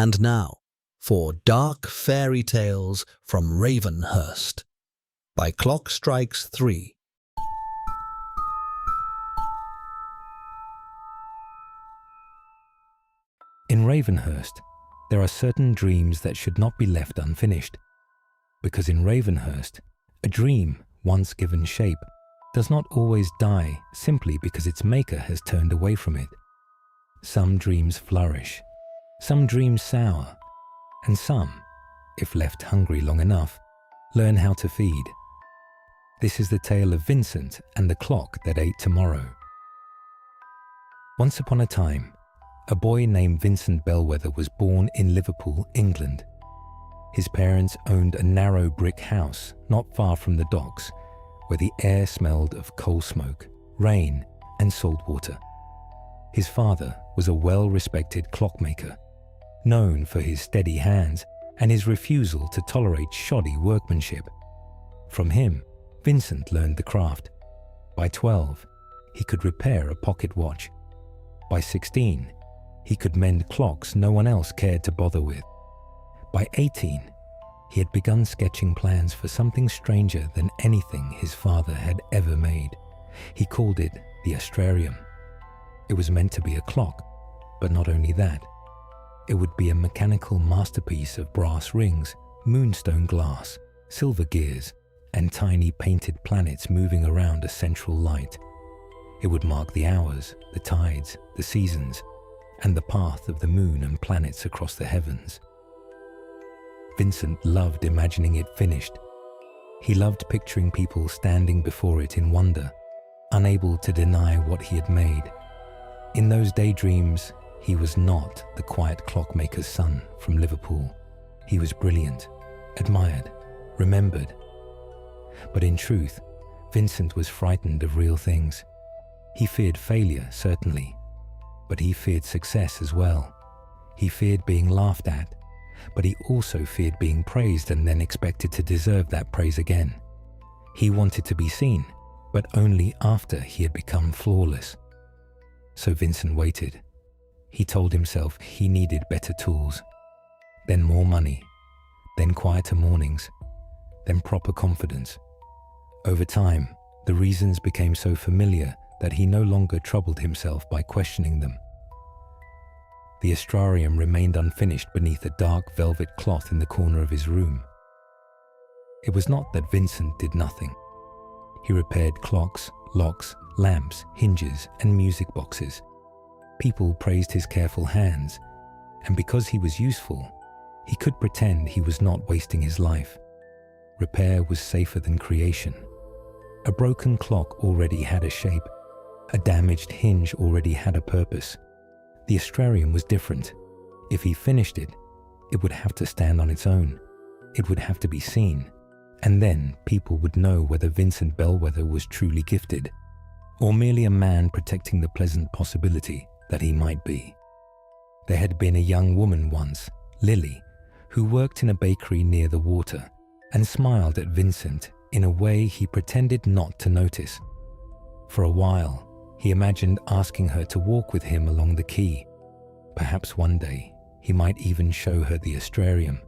And now, for Dark Fairy Tales from Ravenhurst, by Clock Strikes 3. In Ravenhurst, there are certain dreams that should not be left unfinished, because in Ravenhurst, a dream, once given shape, does not always die simply because its maker has turned away from it. Some dreams flourish, some dreams sour, and some, if left hungry long enough, learn how to feed. This is the tale of Vincent and the clock that ate tomorrow. Once upon a time, a boy named Vincent Bellweather was born in Liverpool, England. His parents owned a narrow brick house not far from the docks, where the air smelled of coal smoke, rain, and salt water. His father was a well-respected clockmaker, known for his steady hands and his refusal to tolerate shoddy workmanship. From him, Vincent learned the craft. By 12, he could repair a pocket watch. By 16, he could mend clocks no one else cared to bother with. By 18, he had begun sketching plans for something stranger than anything his father had ever made. He called it the Astrarium. It was meant to be a clock, but not only that. It would be a mechanical masterpiece of brass rings, moonstone glass, silver gears, and tiny painted planets moving around a central light. It would mark the hours, the tides, the seasons, and the path of the moon and planets across the heavens. Vincent loved imagining it finished. He loved picturing people standing before it in wonder, unable to deny what he had made. In those daydreams, he was not the quiet clockmaker's son from Liverpool. He was brilliant, admired, remembered. But in truth, Vincent was frightened of real things. He feared failure, certainly, but he feared success as well. He feared being laughed at, but he also feared being praised and then expected to deserve that praise again. He wanted to be seen, but only after he had become flawless. So Vincent waited. He told himself he needed better tools, then more money, then quieter mornings, then proper confidence. Over time, the reasons became so familiar that he no longer troubled himself by questioning them. The Astrarium remained unfinished beneath a dark velvet cloth in the corner of his room. It was not that Vincent did nothing. He repaired clocks, locks, lamps, hinges, and music boxes. People praised his careful hands, and because he was useful, he could pretend he was not wasting his life. Repair was safer than creation. A broken clock already had a shape. A damaged hinge already had a purpose. The Astrarium was different. If he finished it, it would have to stand on its own. It would have to be seen, and then people would know whether Vincent Bellweather was truly gifted, or merely a man protecting the pleasant possibility that he might be. There had been a young woman once, Lily, who worked in a bakery near the water and smiled at Vincent in a way he pretended not to notice. For a while, he imagined asking her to walk with him along the quay. Perhaps one day, he might even show her the Astrarium.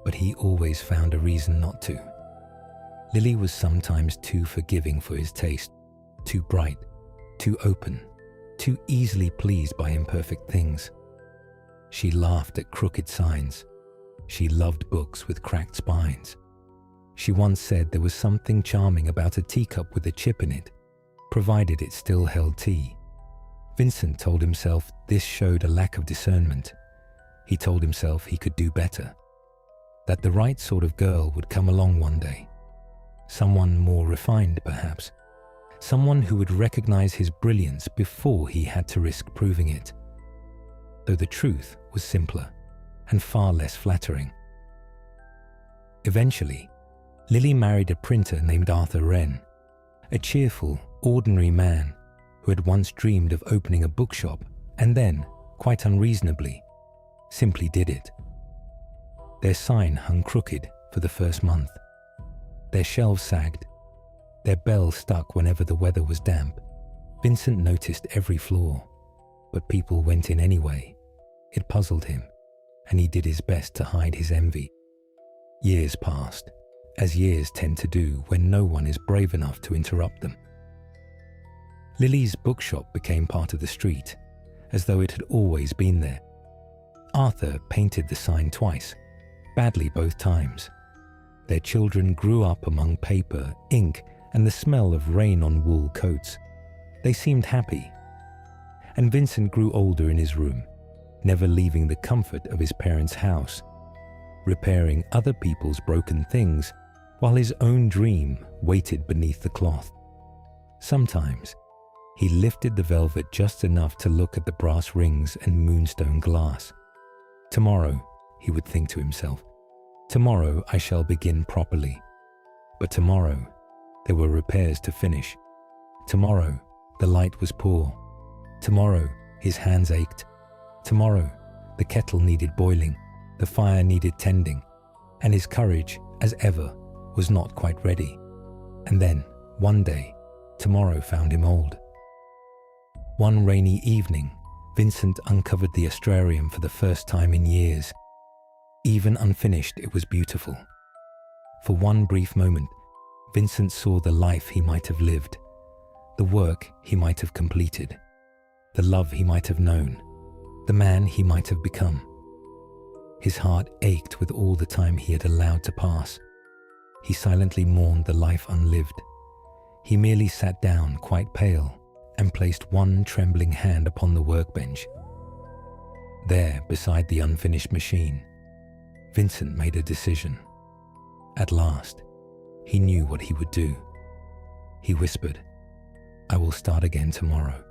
But he always found a reason not to. Lily was sometimes too forgiving for his taste, too bright, too open, too easily pleased by imperfect things. She laughed at crooked signs. She loved books with cracked spines. She once said there was something charming about a teacup with a chip in it, provided it still held tea. Vincent told himself this showed a lack of discernment. He told himself he could do better, that the right sort of girl would come along one day. Someone more refined, perhaps. Someone who would recognize his brilliance before he had to risk proving it. Though the truth was simpler and far less flattering. Eventually, Lily married a printer named Arthur Wren, a cheerful, ordinary man who had once dreamed of opening a bookshop and then, quite unreasonably, simply did it. Their sign hung crooked for the first month. Their shelves sagged. Their bell stuck whenever the weather was damp. Vincent noticed every flaw, but people went in anyway. It puzzled him. and he did his best to hide his envy. Years passed, as years tend to do when no one is brave enough to interrupt them. Lily's bookshop became part of the street, as though it had always been there. Arthur painted the sign twice, badly both times. Their children grew up among paper, ink, and the smell of rain on wool coats. They seemed happy. And Vincent grew older in his room, never leaving the comfort of his parents' house, repairing other people's broken things while his own dream waited beneath the cloth. Sometimes, he lifted the velvet just enough to look at the brass rings and moonstone glass. Tomorrow, he would think to himself, tomorrow I shall begin properly. But tomorrow, there were repairs to finish. Tomorrow, the light was poor. Tomorrow, his hands ached. Tomorrow, the kettle needed boiling, the fire needed tending, and his courage, as ever, was not quite ready. And then, one day, tomorrow found him old. One rainy evening, Vincent uncovered the Astrarium for the first time in years. Even unfinished, it was beautiful. For one brief moment, Vincent saw the life he might have lived, the work he might have completed, the love he might have known, the man he might have become. His heart ached with all the time he had allowed to pass. He silently mourned the life unlived. He merely sat down, quite pale, and placed one trembling hand upon the workbench. There, beside the unfinished machine, Vincent made a decision. At last, he knew what he would do. He whispered, "I will start again tomorrow."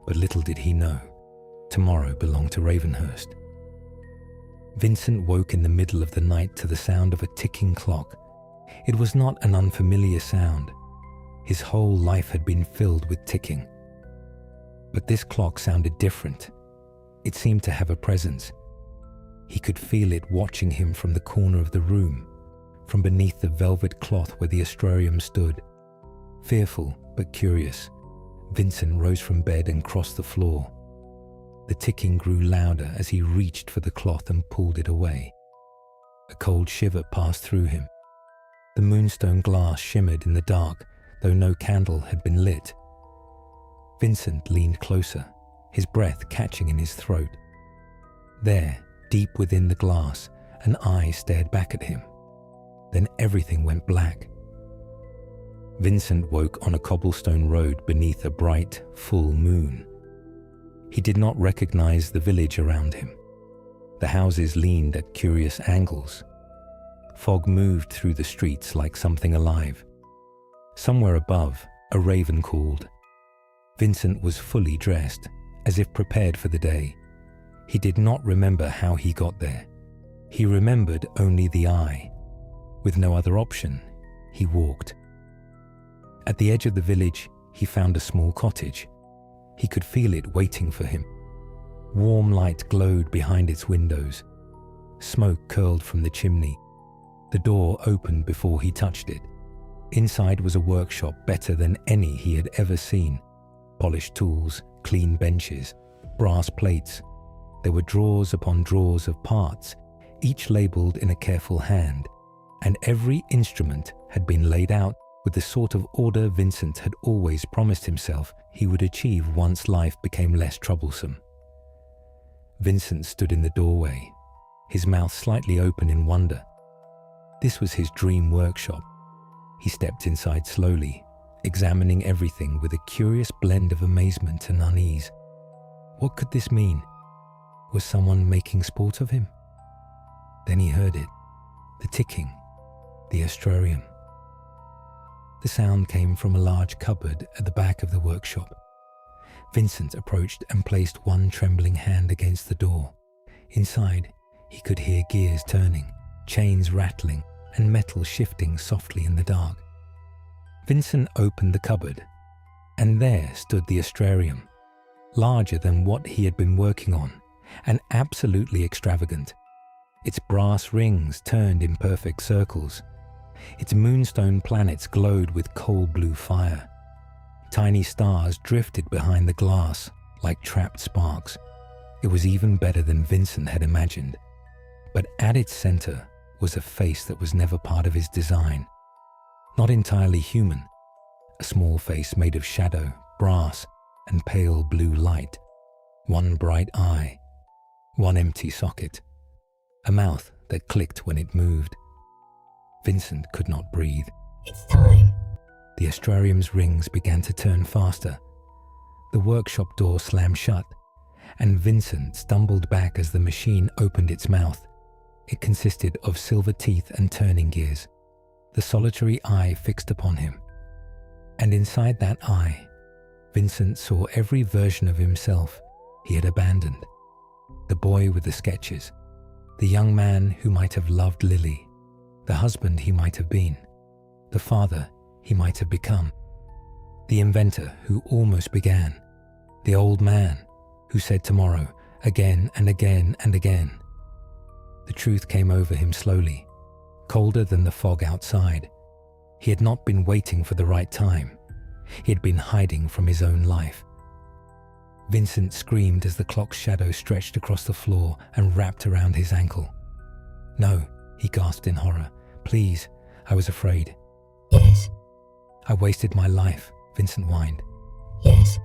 But little did he know, tomorrow belonged to Ravenhurst. Vincent woke in the middle of the night to the sound of a ticking clock. It was not an unfamiliar sound. His whole life had been filled with ticking. But this clock sounded different. It seemed to have a presence. He could feel it watching him from the corner of the room, from beneath the velvet cloth where the Astrarium stood. Fearful but curious, Vincent rose from bed and crossed the floor. The ticking grew louder as he reached for the cloth and pulled it away. A cold shiver passed through him. The moonstone glass shimmered in the dark, though no candle had been lit. Vincent leaned closer, his breath catching in his throat. There, deep within the glass, an eye stared back at him. Then everything went black. Vincent woke on a cobblestone road beneath a bright, full moon. He did not recognize the village around him. The houses leaned at curious angles. Fog moved through the streets like something alive. Somewhere above, a raven called. Vincent was fully dressed, as if prepared for the day. He did not remember how he got there. He remembered only the eye. With no other option, he walked. At the edge of the village, he found a small cottage. He could feel it waiting for him. Warm light glowed behind its windows. Smoke curled from the chimney. The door opened before he touched it. Inside was a workshop better than any he had ever seen. Polished tools, clean benches, brass plates. There were drawers upon drawers of parts, each labelled in a careful hand, and every instrument had been laid out with the sort of order Vincent had always promised himself he would achieve once life became less troublesome. Vincent stood in the doorway, his mouth slightly open in wonder. This was his dream workshop. He stepped inside slowly, examining everything with a curious blend of amazement and unease. What could this mean? Was someone making sport of him? Then he heard it, the ticking, the Astrarium. The sound came from a large cupboard at the back of the workshop. Vincent approached and placed one trembling hand against the door. Inside, he could hear gears turning, chains rattling, and metal shifting softly in the dark. Vincent opened the cupboard, and there stood the Astrarium, larger than what he had been working on, and absolutely extravagant. Its brass rings turned in perfect circles. Its moonstone planets glowed with coal blue fire. Tiny stars drifted behind the glass like trapped sparks. It was even better than Vincent had imagined. But at its center was a face that was never part of his design. Not entirely human. A small face made of shadow, brass, and pale blue light. One bright eye. One empty socket. A mouth that clicked when it moved. Vincent could not breathe. It's time. The Astrarium's rings began to turn faster. The workshop door slammed shut, and Vincent stumbled back as the machine opened its mouth. It consisted of silver teeth and turning gears, the solitary eye fixed upon him. And inside that eye, Vincent saw every version of himself he had abandoned. The boy with the sketches, the young man who might have loved Lily, the husband he might have been, the father he might have become, the inventor who almost began, the old man who said tomorrow again and again and again. The truth came over him slowly, colder than the fog outside. He had not been waiting for the right time. He had been hiding from his own life. Vincent screamed as the clock's shadow stretched across the floor and wrapped around his ankle. "No," he gasped in horror. "Please, I was afraid." Yes. "I wasted my life," Vincent whined. Yes.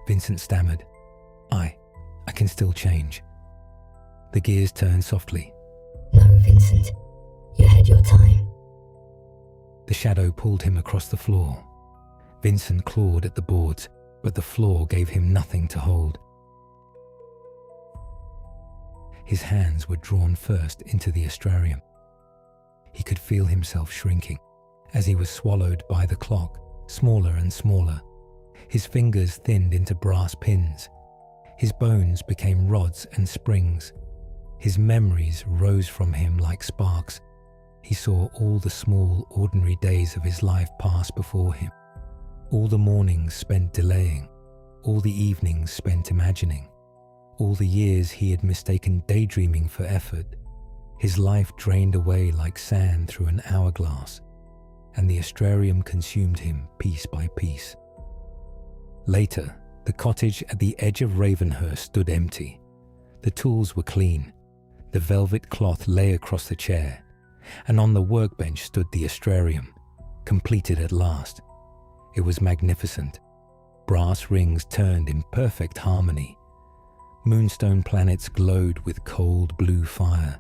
Vincent stammered. I can still change." The gears turned softly. No, Vincent. You had your time. The shadow pulled him across the floor. Vincent clawed at the boards, but the floor gave him nothing to hold. His hands were drawn first into the Astrarium. He could feel himself shrinking as he was swallowed by the clock, smaller and smaller. His fingers thinned into brass pins. His bones became rods and springs. His memories rose from him like sparks. He saw all the small, ordinary days of his life pass before him. All the mornings spent delaying. All the evenings spent imagining. All the years he had mistaken daydreaming for effort. His life drained away like sand through an hourglass, and the Astrarium consumed him piece by piece. Later, the cottage at the edge of Ravenhurst stood empty. The tools were clean. The velvet cloth lay across the chair, and on the workbench stood the Astrarium, completed at last. It was magnificent. Brass rings turned in perfect harmony. Moonstone planets glowed with cold blue fire.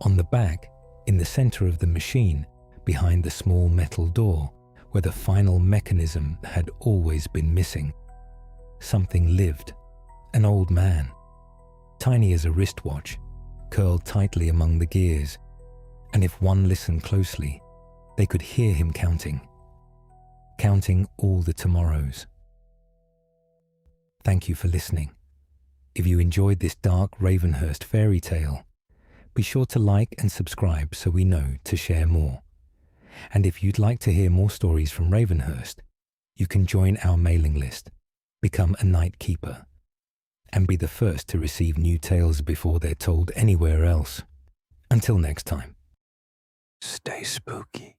On the back, in the center of the machine, behind the small metal door, where the final mechanism had always been missing, something lived. An old man, tiny as a wristwatch, curled tightly among the gears, and if one listened closely, they could hear him counting all the tomorrows. Thank you for listening. If you enjoyed this dark Ravenhurst fairy tale, be sure to like and subscribe so we know to share more. And if you'd like to hear more stories from Ravenhurst, you can join our mailing list, become a Night Keeper, and be the first to receive new tales before they're told anywhere else. Until next time, stay spooky.